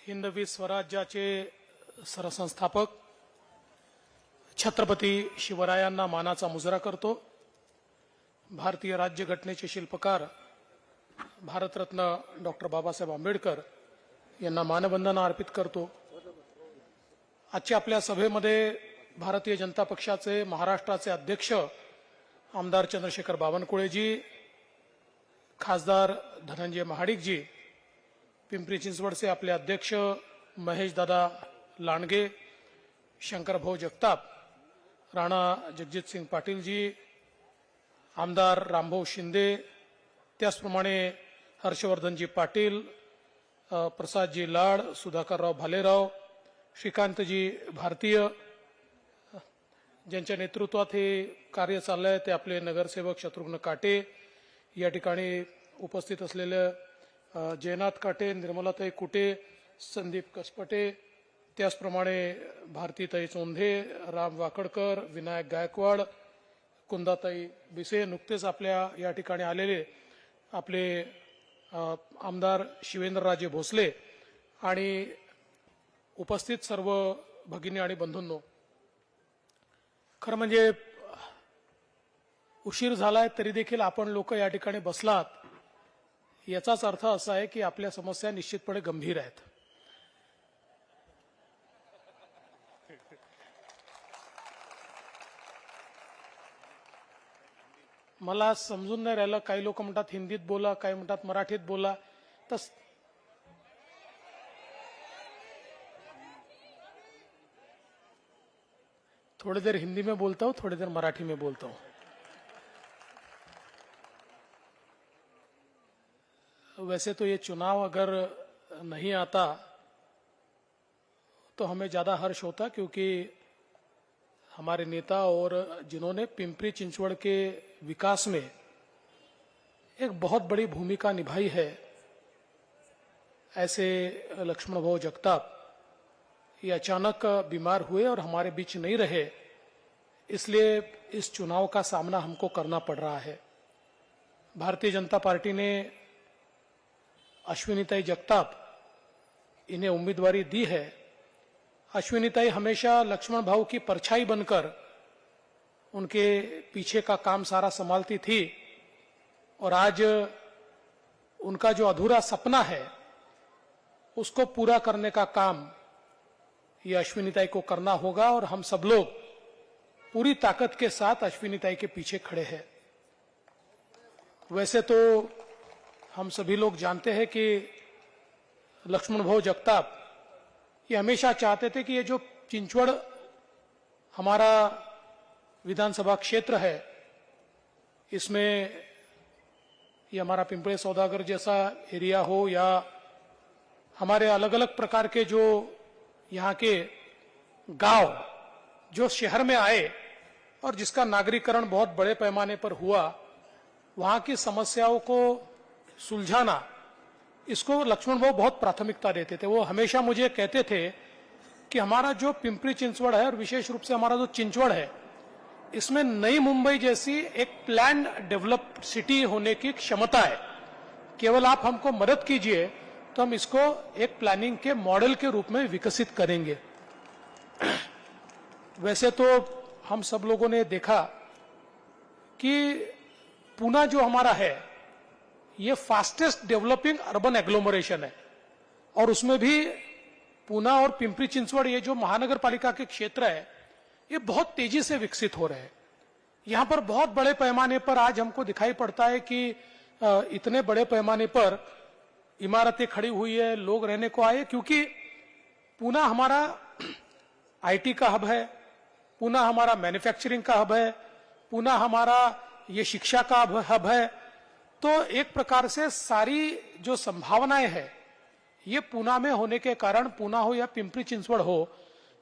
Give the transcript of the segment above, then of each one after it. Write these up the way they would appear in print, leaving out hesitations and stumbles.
हिंदवी स्वराज्याचे सरसंस्थापक छत्रपती शिवरायांना मानाचा मुजरा करतो। भारतीय राज्यघटनेचे शिल्पकार भारतरत्न डॉक्टर बाबासाहेब आंबेडकर यांना मानवंदना अर्पित करतो। आजच्या आपल्या सभेमध्ये भारतीय जनता पक्षाचे महाराष्ट्राचे अध्यक्ष आमदार चंद्रशेखर बावनकुळेजी, खासदार धनंजय महाडिकजी, पिंपरी चिंचवडचे आपले अध्यक्ष महेशदादा लांडगे, शंकरभाऊ जगताप, राणा जगजितसिंग पाटीलजी, आमदार रामभाऊ शिंदे, त्याचप्रमाणे हर्षवर्धनजी पाटील, प्रसादजी लाड, सुधाकरराव भालेराव, श्रीकांतजी भारतीय, ज्यांच्या नेतृत्वात हे कार्य चाललंय ते आपले नगरसेवक शत्रुघ्न काटे, या ठिकाणी उपस्थित असलेले जयनाथ काटे, निर्मलाताई कुटे, संदीप कसपटे, त्याचप्रमाणे भारतीताई चोंधे, राम वाकडकर, विनायक गायकवाड, कुंदाताई बिसे, नुकतेच आपल्या या ठिकाणी आलेले आपले आमदार शिवेंद्रराजे भोसले आणि उपस्थित सर्व भगिनी आणि बंधूंनो, खरं म्हणजे उशीर झालाय तरी देखील आपण लोक या ठिकाणी बसलात, याचाच अर्थ असा आहे की आपल्या समस्या निश्चितपणे गंभीर आहेत। मला समजून नाही राहिलं, काही लोक म्हणतात हिंदीत बोला, काही म्हणतात मराठीत बोला, तस थोड़ी देर हिंदी में बोलता हूं, थोड़ी देर मराठी में बोलता हूं। वैसे तो ये चुनाव अगर नहीं आता तो हमें ज्यादा हर्ष होता, क्योंकि हमारे नेता और जिन्होंने पिंपरी चिंचवड़ के विकास में एक बहुत बड़ी भूमिका निभाई है, ऐसे लक्ष्मण भाऊ जगताप ये अचानक बीमार हुए और हमारे बीच नहीं रहे, इसलिए इस चुनाव का सामना हमको करना पड़ रहा है। भारतीय जनता पार्टी ने अश्विनीताई जगताप इन्हें उम्मीदवारी दी है। अश्विनीताई हमेशा लक्ष्मण भाऊ की परछाई बनकर उनके पीछे का काम सारा संभालती थी, और आज उनका जो अधूरा सपना है उसको पूरा करने का काम ये अश्विनीताई को करना होगा, और हम सब लोग पूरी ताकत के साथ अश्विनीताई के पीछे खड़े हैं। वैसे तो हम सभी लोग जानते हैं कि लक्ष्मण भाऊ जगताप ये हमेशा चाहते थे कि ये जो चिंचवड़ हमारा विधानसभा क्षेत्र है, इसमें ये हमारा पिंपळे सौदागर जैसा एरिया हो या हमारे अलग अलग प्रकार के जो यहाँ के गांव जो शहर में आए और जिसका नागरीकरण बहुत बड़े पैमाने पर हुआ, वहां की समस्याओं को सुलझाना, इसको लक्ष्मण भाऊ बहुत प्राथमिकता देते थे। वो हमेशा मुझे कहते थे कि हमारा जो पिंपरी चिंचवड़ है और विशेष रूप से हमारा जो चिंचवड़ है, इसमें नई मुंबई जैसी एक प्लान डेवलप्ड सिटी होने की क्षमता है। केवल आप हमको मदद कीजिए तो हम इसको एक प्लानिंग के मॉडल के रूप में विकसित करेंगे। वैसे तो हम सब लोगों ने देखा कि पुणे जो हमारा है ये फास्टेस्ट डेवलपिंग अर्बन एग्लोमरेशन है, और उसमें भी पुणे और पिंपरी चिंचवड़ ये जो महानगर पालिका के क्षेत्र है ये बहुत तेजी से विकसित हो रहे हैं। यहां पर बहुत बड़े पैमाने पर आज हमको दिखाई पड़ता है कि इतने बड़े पैमाने पर इमारतें खड़ी हुई है, लोग रहने को आए, क्योंकि पुणे हमारा आईटी का हब है, पुणे हमारा मैन्युफैक्चरिंग का हब है, पुणे हमारा ये शिक्षा का हब है। तो एक प्रकार से सारी जो संभावनाएं हैं ये पुणे में होने के कारण, पुणे हो या पिंपरी चिंचवड़ हो,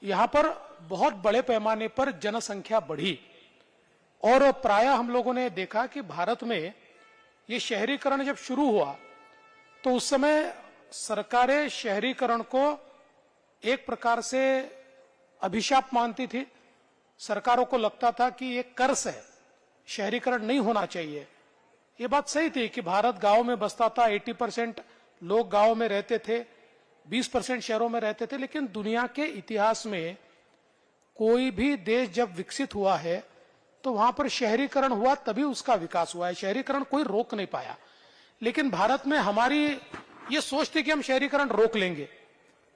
यहां पर बहुत बड़े पैमाने पर जनसंख्या बढ़ी। और प्रायः हम लोगों ने देखा कि भारत में ये शहरीकरण जब शुरू हुआ तो उस समय सरकारें शहरीकरण को एक प्रकार से अभिशाप मानती थी। सरकारों को लगता था कि ये कर्ज है, शहरीकरण नहीं होना चाहिए। ये बात सही थी कि भारत गांव में बसता था, 80% लोग गांव में रहते थे, 20% शहरों में रहते थे, लेकिन दुनिया के इतिहास में कोई भी देश जब विकसित हुआ है तो वहां पर शहरीकरण हुआ, तभी उसका विकास हुआ है। शहरीकरण कोई रोक नहीं पाया। लेकिन भारत में हमारी ये सोच थी कि हम शहरीकरण रोक लेंगे।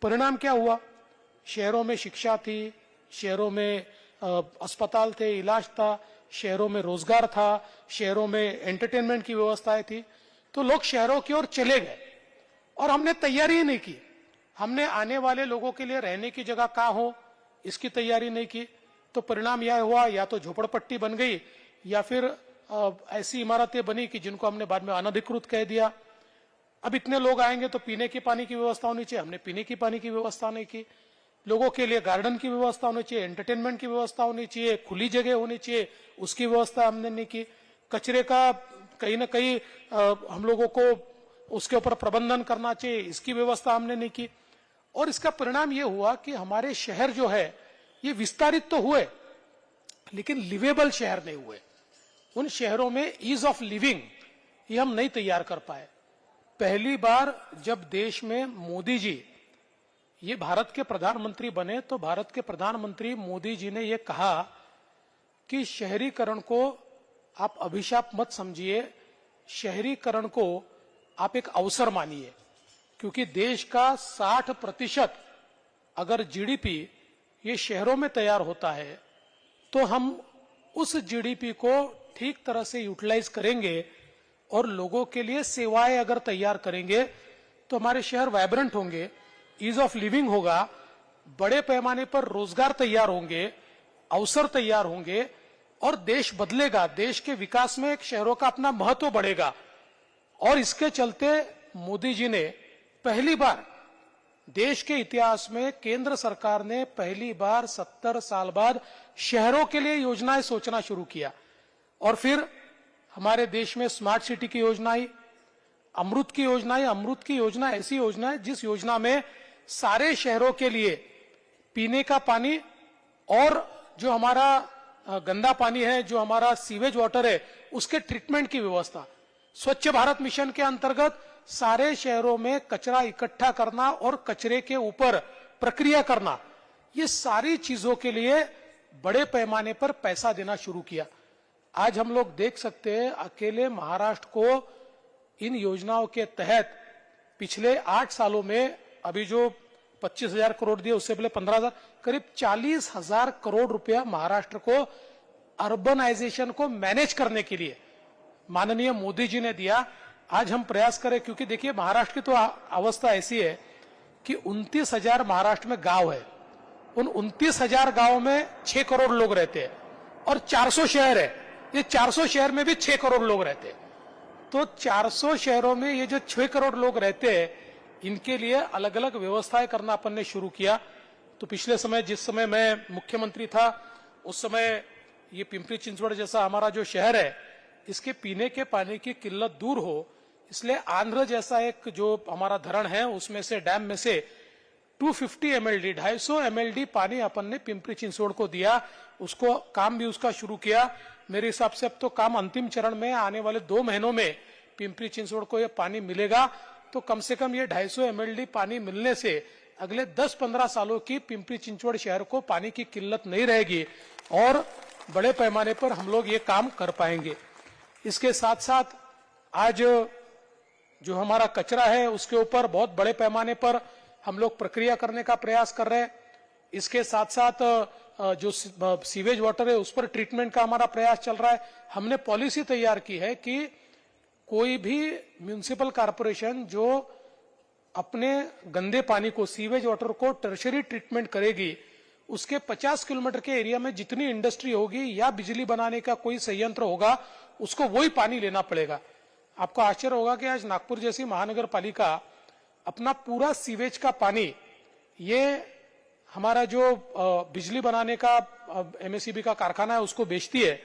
परिणाम क्या हुआ? शहरों में शिक्षा थी, शहरों में अस्पताल थे, इलाज था, शहरों में रोजगार था, शहरों में एंटरटेनमेंट की व्यवस्थाएं थी, तो लोग शहरों की ओर चले गए और हमने तैयारी ही नहीं की। हमने आने वाले लोगों के लिए रहने की जगह कहाँ हो, इसकी तैयारी नहीं की। तो परिणाम यह हुआ, या तो झोपड़पट्टी बन गई या फिर ऐसी इमारतें बनी कि जिनको हमने बाद में अनधिकृत कह दिया। अब इतने लोग आएंगे तो पीने के पानी की व्यवस्था होनी चाहिए, हमने पीने की पानी की व्यवस्था नहीं की। लोगों के लिए गार्डन की व्यवस्था होनी चाहिए, एंटरटेनमेंट की व्यवस्था होनी चाहिए, खुली जगह होनी चाहिए, उसकी व्यवस्था हमने नहीं की। कचरे का कहीं ना कहीं हम लोगों को उसके ऊपर प्रबंधन करना चाहिए, इसकी व्यवस्था हमने नहीं की। और इसका परिणाम यह हुआ कि हमारे शहर जो है ये विस्तारित तो हुए लेकिन लिवेबल शहर नहीं हुए। उन शहरों में ईज ऑफ लिविंग ये हम नहीं तैयार कर पाए। पहली बार जब देश में मोदी जी ये भारत के प्रधानमंत्री बने तो भारत के प्रधानमंत्री मोदी जी ने ये कहा कि शहरीकरण को आप अभिशाप मत समझिए, शहरीकरण को आप एक अवसर मानिए, क्योंकि देश का 60% अगर जीडीपी ये शहरों में तैयार होता है तो हम उस जीडीपी को ठीक तरह से यूटिलाइज करेंगे और लोगों के लिए सेवाएं अगर तैयार करेंगे तो हमारे शहर वाइब्रेंट होंगे, ईज ऑफ लिविंग होगा, बड़े पैमाने पर रोजगार तैयार होंगे, अवसर तैयार होंगे और देश बदलेगा। देश के विकास में शहरों का अपना महत्व बढ़ेगा। और इसके चलते मोदी जी ने पहली बार देश के इतिहास में, केंद्र सरकार ने पहली बार 70 साल बाद शहरों के लिए योजनाएं सोचना शुरू किया। और फिर हमारे देश में स्मार्ट सिटी की योजना आई, अमृत की योजना आई। अमृत की योजना ऐसी योजना है जिस योजना में सारे शहरों के लिए पीने का पानी और जो हमारा गंदा पानी है, जो हमारा सीवेज वाटर है, उसके ट्रीटमेंट की व्यवस्था। स्वच्छ भारत मिशन के अंतर्गत सारे शहरों में कचरा इकट्ठा करना और कचरे के ऊपर प्रक्रिया करना, ये सारी चीजों के लिए बड़े पैमाने पर पैसा देना शुरू किया। आज हम लोग देख सकते हैं अकेले महाराष्ट्र को इन योजनाओं के तहत पिछले 8 सालों में, अभी जो 25,000 करोड़ दिए उससे पहले 15,000, करीब 40,000 करोड़ रुपया महाराष्ट्र को अर्बनाइजेशन को मैनेज करने के लिए माननीय मोदी जी ने दिया। आज हम प्रयास करें, क्योंकि देखिए महाराष्ट्र की तो अवस्था ऐसी है कि 29,000 महाराष्ट्र में गांव है। उन 29,000 गांव में 6 करोड़ लोग रहते हैं और 400 शहर है। ये 400 शहर में भी 6 करोड़ लोग रहते हैं। तो 400 शहरों में ये जो 6 करोड़ लोग रहते हैं, इनके लिए अलग अलग व्यवस्थाएं करना अपन ने शुरू किया। तो पिछले समय, जिस समय मैं मुख्यमंत्री था, उस समय ये पिंपरी चिंचवड़ जैसा हमारा जो शहर है, इसके पीने के पानी की किल्लत दूर हो, इसलिए आंध्र जैसा एक जो हमारा धरण है उसमें से, डैम में से 250 MLD 250 MLD पानी अपन ने पिंपरी चिंचवड़ को दिया। उसको काम भी उसका शुरू किया। मेरे हिसाब से अब तो काम अंतिम चरण में, आने वाले 2 महीनों में पिंपरी चिंचवड़ को यह पानी मिलेगा। तो कम से कम ये 250 MLD पानी मिलने से अगले 10-15 सालों की पिंपरी चिंचवड़ शहर को पानी की किल्लत नहीं रहेगी और बड़े पैमाने पर हम लोग ये काम कर पाएंगे। इसके साथ साथ आज जो हमारा कचरा है उसके ऊपर बहुत बड़े पैमाने पर हम लोग प्रक्रिया करने का प्रयास कर रहे हैं। इसके साथ साथ जो सीवेज वाटर है उस पर ट्रीटमेंट का हमारा प्रयास चल रहा है। हमने पॉलिसी तैयार की है कि कोई भी म्युनिसिपल कॉर्पोरेशन जो अपने गंदे पानी को, सीवेज वाटर को टर्शरी ट्रीटमेंट करेगी, उसके 50 किलोमीटर के एरिया में जितनी इंडस्ट्री होगी या बिजली बनाने का कोई संयंत्र होगा, उसको वही पानी लेना पड़ेगा। आपको आश्चर्य होगा कि आज नागपुर जैसी महानगर पालिका अपना पूरा सीवेज का पानी ये हमारा जो बिजली बनाने का एमएसईबी का कारखाना है उसको बेचती है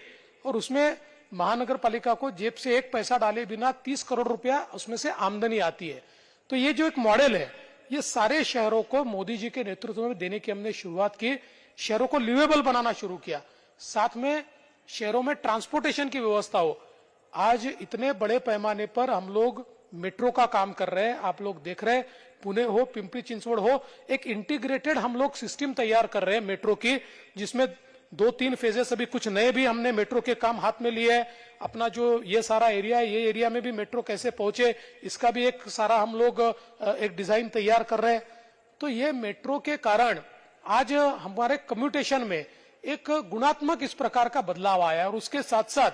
और उसमें महानगर पालिका को जेब से 1 पैसा डाले बिना 30 करोड़ रुपया उसमें से आमदनी आती है। तो ये जो एक मॉडल है, ये सारे शहरों को मोदी जी के नेतृत्व में देने की हमने शुरुआत की। शहरों को लिवेबल बनाना शुरू किया, साथ में शहरों में ट्रांसपोर्टेशन की व्यवस्था हो। आज इतने बड़े पैमाने पर हम लोग मेट्रो का काम कर रहे हैं। आप लोग देख रहे हैं, पुणे हो, पिंपरी चिंचवड़ हो, एक इंटीग्रेटेड हम लोग सिस्टम तैयार कर रहे हैं मेट्रो की, जिसमें 2-3 फेजेस, अभी कुछ नए भी हमने मेट्रो के काम हाथ में लिए हैं। अपना जो ये सारा एरिया है, ये एरिया में भी मेट्रो कैसे पहुंचे, इसका भी एक सारा हम लोग एक डिजाइन तैयार कर रहे हैं। तो ये मेट्रो के कारण आज हमारे कम्यूटेशन में एक गुणात्मक इस प्रकार का बदलाव आया है। और उसके साथ साथ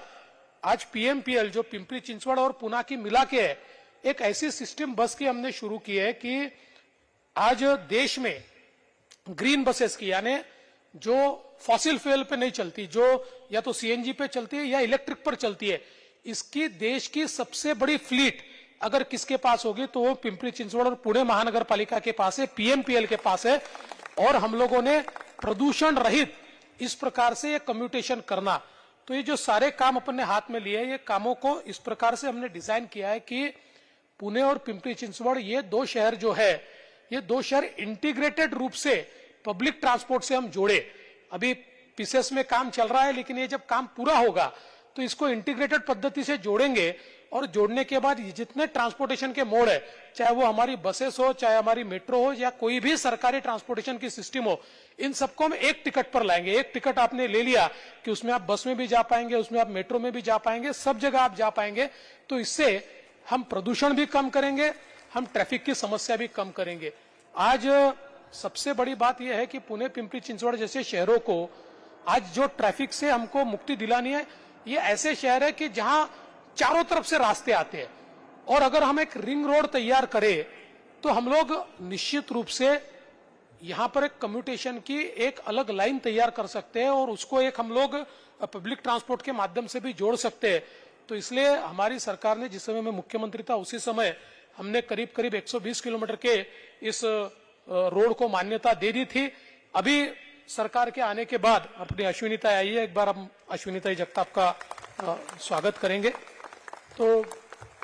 आज पीएमपीएल जो पिंपरी चिंचवड़ और पुणे की मिला के है, एक ऐसी सिस्टम बस की हमने शुरू की है कि आज देश में ग्रीन बसेस की, यानी जो फॉसिल फ्यूल पे नहीं चलती, जो या तो सीएनजी पे चलती है या इलेक्ट्रिक पर चलती है, इसकी देश की सबसे बड़ी फ्लीट अगर किसके पास होगी तो वो पिंपरी चिंचवड़ और पुणे महानगर पालिका के पास है, पीएमपीएल के पास है। और हम लोगों ने प्रदूषण रहित इस प्रकार से ये कम्यूटेशन करना, तो ये जो सारे काम अपन ने हाथ में लिए, ये कामों को इस प्रकार से हमने डिजाइन किया है कि पुणे और पिंपरी चिंचवड़ ये 2 शहर जो है, ये 2 शहर इंटीग्रेटेड रूप से पब्लिक ट्रांसपोर्ट से हम जोड़े। अभी पीसेस में काम चल रहा है, लेकिन ये जब काम पूरा होगा तो इसको इंटीग्रेटेड पद्धति से जोड़ेंगे। और जोड़ने के बाद जितने ट्रांसपोर्टेशन के मोड है, चाहे वो हमारी बसेस हो, चाहे हमारी मेट्रो हो, या कोई भी सरकारी ट्रांसपोर्टेशन की सिस्टम हो, इन सबको हम एक टिकट पर लाएंगे। एक टिकट आपने ले लिया कि उसमें आप बस में भी जा पाएंगे, उसमें आप मेट्रो में भी जा पाएंगे, सब जगह आप जा पाएंगे। तो इससे हम प्रदूषण भी कम करेंगे, हम ट्रैफिक की समस्या भी कम करेंगे। आज सबसे बड़ी बात यह है कि पुणे, पिंपरी चिंचवड़ जैसे शहरों को आज जो ट्रैफिक से हमको मुक्ति दिलानी है, ये ऐसे शहर है कि जहां चारों तरफ से रास्ते आते हैं। और अगर हम एक रिंग रोड तैयार करें तो हम लोग निश्चित रूप से यहां पर एक कम्यूटेशन की एक अलग लाइन तैयार कर सकते हैं और उसको एक हम लोग पब्लिक ट्रांसपोर्ट के माध्यम से भी जोड़ सकते हैं। तो इसलिए हमारी सरकार ने, जिस समय मैं मुख्यमंत्री था उसी समय हमने करीब करीब 120 किलोमीटर के इस रोड को मान्यता दे दी थी। अभी सरकार के आने के बाद अपनी अश्विनीता आई है, एक बार हम अश्विनीता जगताप का स्वागत करेंगे। तो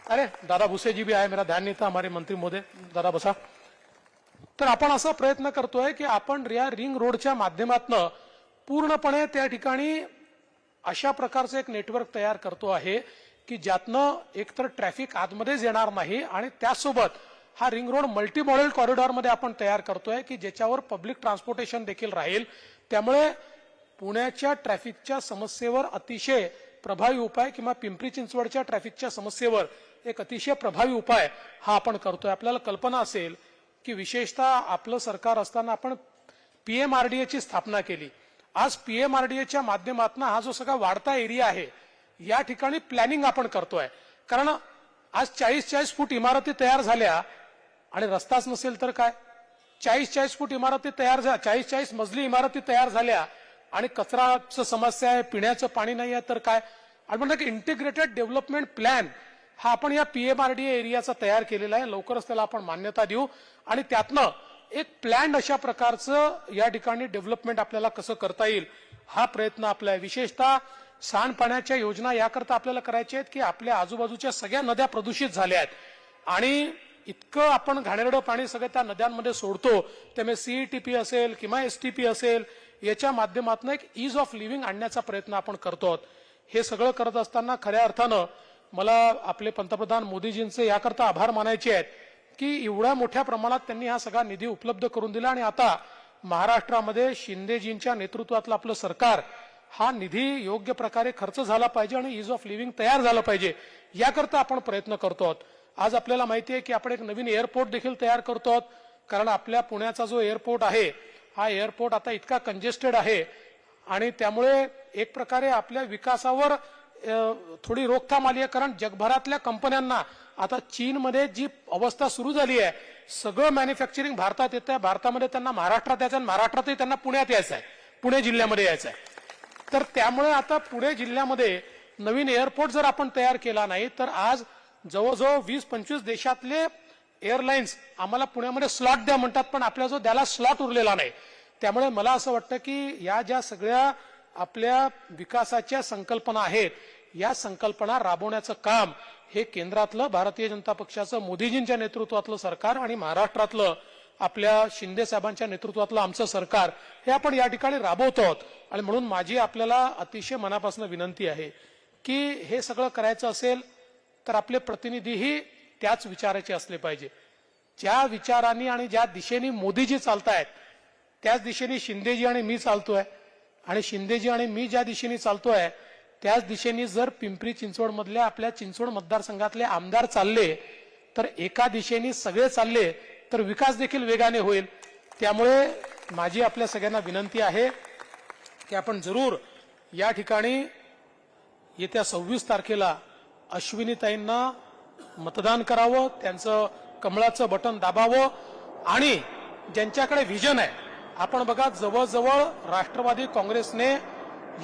अरे दादा भुसे जी भी आए, मेरा ध्यान नाही था, हमारे मंत्री महोदय, दादा बसा. तर आपण असा प्रयत्न करतोय की आपण या रिंग रोडच्या माध्यमातून पूर्णपणे त्या ठिकाणी अशा प्रकारचं एक नेटवर्क तयार करतो आहे की ज्यातनं एकतर ट्रॅफिक आतमध्येच येणार नाही आणि त्यासोबत हा ring road multi model corridor मध्ये आपण तयार करतोय की ज्याच्यावर पब्लिक ट्रान्सपोर्टेशन देखील राहील. त्यामुळे पुण्याच्या ट्रॅफिकच्या समस्येवर अतिशय प्रभावी उपाय किंवा पिंपरी चिंचवडच्या ट्रॅफिकच्या समस्येवर एक अतिशय प्रभावी उपाय हा आपण करतोय. आपल्याला कल्पना असेल की विशेषतः आपलं सरकार असताना आपण पीएमआरडीए ची स्थापना केली. आज पीएमआरडीए च्या माध्यमातून हा जो सगळा वाढता एरिया आहे या ठिकाणी प्लॅनिंग आपण करतोय. कारण आज 40-40 फूट इमारती तयार झाल्या आणि रस्ताच नसेल तर काय. 40-40 फूट इमारती तयार झाल्या, 40-40 मजली इमारती तयार झाल्या आणि कचराची समस्या आहे, पिण्याचं पाणी नाही आहे तर काय. आणि म्हणतात की इंटिग्रेटेड डेव्हलपमेंट प्लॅन हा आपण या पीएमआरडीए एरियाचा तयार केलेला आहे. लवकरच त्याला आपण मान्यता देऊ आणि त्यातनं एक प्लॅन अशा प्रकारचं या ठिकाणी डेव्हलपमेंट आपल्याला कसं करता येईल हा प्रयत्न आपला आहे. विशेषतः सांडपाण्याच्या योजना याकरता आपल्याला करायच्या आहेत की आपल्या आजूबाजूच्या सगळ्या नद्या प्रदूषित झाल्या आहेत आणि इतकं आपण घाणेरडं पाणी सगळं त्या नद्यांमध्ये सोडतो. त्यामुळे सीईटीपी असेल किंवा एसटीपी असेल याच्या माध्यमातून एक ईज ऑफ लिव्हिंग आणण्याचा प्रयत्न आपण करतो. हे सगळं करत असताना खऱ्या अर्थानं मला आपले पंतप्रधान मोदीजींचे याकरता आभार मानायचे आहेत की एवढ्या मोठ्या प्रमाणात त्यांनी हा सगळा निधी उपलब्ध करून दिला आणि आता महाराष्ट्रामध्ये शिंदेजींच्या नेतृत्वातलं आपलं सरकार हा निधी योग्य प्रकारे खर्च झाला पाहिजे आणि ईज ऑफ लिव्हिंग तयार झालं पाहिजे याकरता आपण प्रयत्न करतो आहोत. आज आपल्याला माहिती आहे की आपण एक नवीन एअरपोर्ट देखील तयार करतो आहोत. कारण आपल्या पुण्याचा जो एअरपोर्ट आहे हा एअरपोर्ट आता इतका कंजेस्टेड आहे आणि त्यामुळे एक प्रकारे आपल्या विकासावर थोडी रोकथाम आली आहे. कारण जगभरातल्या कंपन्यांना आता चीनमध्ये जी अवस्था सुरू झाली आहे, सगळं मॅन्युफॅक्चरिंग भारतात येतं आहे. भारतामध्ये त्यांना महाराष्ट्रात यायचं आहे, महाराष्ट्रातही त्यांना पुण्यात यायचं आहे, पुणे जिल्ह्यामध्ये यायचं आहे. तर त्यामुळे आता पुणे जिल्ह्यामध्ये नवीन एअरपोर्ट जर आपण तयार केला नाही तर आज जवळजवळ 20-25 देशातले एअरलाइन्स आम्हाला पुण्यामध्ये स्लॉट द्या म्हणतात, पण आपल्या जो द्याला स्लॉट उरलेला नाही. त्यामुळे मला असं वाटतं की या ज्या सगळ्या आपल्या विकासाच्या संकल्पना आहेत या संकल्पना राबवण्याचं काम हे केंद्रातलं भारतीय जनता पक्षाचं मोदीजींच्या नेतृत्वातलं सरकार आणि महाराष्ट्रातलं आपल्या शिंदे साहेबांच्या नेतृत्वातलं आमचं सरकार हे आपण या ठिकाणी राबवतो आहोत. आणि म्हणून माझी आपल्याला अतिशय मनापासून विनंती आहे की हे सगळं करायचं असेल तर आपले प्रतिनिधीही त्याच विचाराचे असले पाहिजे. ज्या विचारांनी आणि ज्या दिशेने मोदीजी चालतायत त्याच दिशेने शिंदेजी आणि मी चालतोय, आणि शिंदेजी आणि मी ज्या दिशेने चालतोय त्याच दिशेने जर पिंपरी चिंचवड मधल्या आपल्या चिंचवड मतदारसंघातले आमदार चालले तर एका दिशेने सगळे चालले तर विकास देखील वेगाने होईल. त्यामुळे माझी आपल्या सगळ्यांना विनंती आहे की आपण जरूर या ठिकाणी येत्या 26 तारखेला अश्विनीताईंना मतदान करावं, त्यांचं कमळाचं बटन दाबावं, आणि ज्यांच्याकडे विजन आहे. आपण बघा, जवळजवळ राष्ट्रवादी काँग्रेसने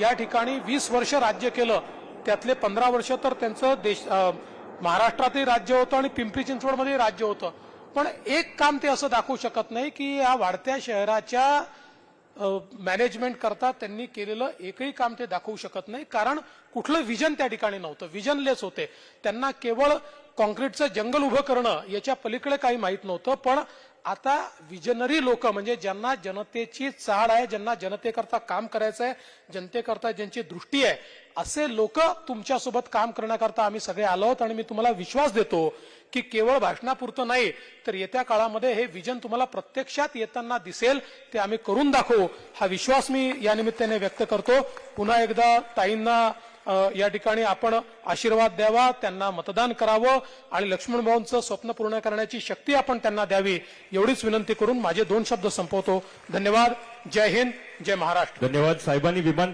या ठिकाणी 20 वर्ष राज्य केलं, त्यातले 15 वर्ष तर त्यांचं महाराष्ट्रातही राज्य होतं आणि पिंपरी चिंचवडमध्येही राज्य होतं. पण एक काम ते असं दाखवू शकत नाही की या वाढत्या शहराच्या मॅनेजमेंट करता त्यांनी केलेलं एकही काम ते दाखवू शकत नाही, कारण कुठलं विजन त्या ठिकाणी नव्हतं, विजनलेस होते. त्यांना केवळ कॉन्क्रीटचं जंगल उभं करणं याच्या पलीकडे काही माहीत नव्हतं. पण आता विजनरी लोक, म्हणजे ज्यांना जनतेची चाड आहे, ज्यांना जनतेकरता काम करायचं आहे, जनतेकरता ज्यांची दृष्टी आहे, असे लोक तुमच्यासोबत काम करण्याकरता आम्ही सगळे आलो आहोत. आणि मी तुम्हाला विश्वास देतो की केवळ भाषणापुरतं नाही तर येत्या काळामध्ये हे विजन तुम्हाला प्रत्यक्षात येताना दिसेल, ते आम्ही करून दाखवू, हा विश्वास मी या निमित्ताने व्यक्त करतो. पुन्हा एकदा ताईंना या ठिकाणी आपण आशीर्वाद द्यावा, त्यांना मतदान करावं आणि लक्ष्मण भाऊंचं स्वप्न पूर्ण करण्याची शक्ती आपण त्यांना द्यावी, एवढीच विनंती करून माझे 2 शब्द संपवतो. धन्यवाद. जय हिंद, जय महाराष्ट्र. धन्यवाद साहेबांनी विमान